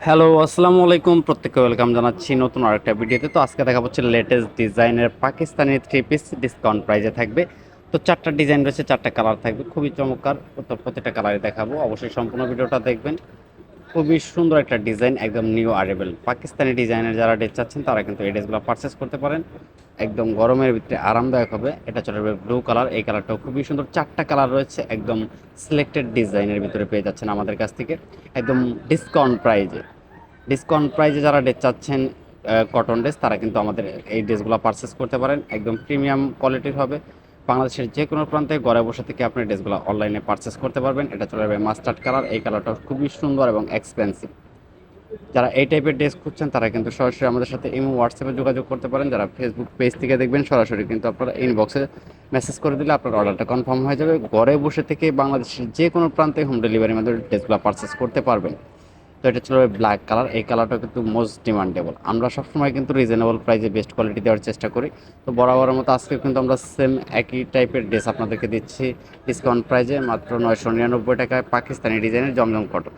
Hello, আসসালামু আলাইকুম। প্রত্যেককে ওয়েলকাম জানাচ্ছি নতুন আরেকটা ভিডিওতে। তো আজকে দেখা হচ্ছে লেটেস্ট ডিজাইনের পাকিস্তানি থ্রি পিস ডিসকাউন্ট প্রাইজে থাকবে। তো 4টা ডিজাইন রয়েছে, 4টা কালার থাকবে, খুবই চমৎকার। তো প্রত্যেকটা কালারই দেখাবো, অবশ্যই সম্পূর্ণ ভিডিওটা দেখবেন। খুবই সুন্দর একটা ডিজাইন, একদম নিউ আরেবেল পাকিস্তানি ডিজাইনের যারা ড্রেস চাচ্ছেন তারা কিন্তু এই ড্রেসগুলো পারচেস করতে পারেন। একদম গরমের ভিতরে আরামদায়ক হবে। এটা চলে যাবে ব্লু কালার, এই কালারটাও খুবই সুন্দর। 4টা কালার রয়েছে, একদম সিলেক্টেড ডিজাইনের ভিতরে পেয়ে যাচ্ছেন আমাদের কাছ থেকে একদম ডিসকাউন্ট প্রাইজে। ডিসকাউন্ট প্রাইজে যারা ড্রেস চাচ্ছেন কটন ড্রেস, তারা কিন্তু আমাদের এই ড্রেসগুলো পারচেস করতে পারেন। একদম প্রিমিয়াম কোয়ালিটির হবে। বাংলাদেশের যে কোনো প্রান্তে ঘরে বসে থেকে আপনি ড্রেসগুলো অনলাইনে পারচেস করতে পারবেন। এটা চলে যাবে মাস্টার্ড কালার, এই কালারটা খুবই সুন্দর এবং এক্সপেন্সিভ। যারা এই টাইপের ড্রেস খুঁজছেন তারা কিন্তু সরাসরি আমাদের সাথে ইমো হোয়াটসঅ্যাপে যোগাযোগ করতে পারেন। যারা ফেসবুক পেজ থেকে দেখবেন, সরাসরি কিন্তু আপনারা ইনবক্সে মেসেজ করে দিলে আপনার অর্ডারটা কনফার্ম হয়ে যাবে। ঘরে বসে থেকে বাংলাদেশের যে কোনো প্রান্তে হোম ডেলিভারির মাধ্যমে ড্রেসগুলো পারচেস করতে পারবেন। তো এটা ছিল ব্ল্যাক কালার, এই কালারটা কিন্তু মোস্ট ডিমান্ডেবল। আমরা সবসময় কিন্তু রিজনেবল প্রাইসে বেস্ট কোয়ালিটি দেওয়ার চেষ্টা করি। তো বরাবরের মতো আজকে কিন্তু আমরা সেম একই টাইপের ড্রেস আপনাদেরকে দিচ্ছি ডিসকাউন্ট প্রাইসে মাত্র 999 টাকায় পাকিস্তানি ডিজাইনের জমজম কটন।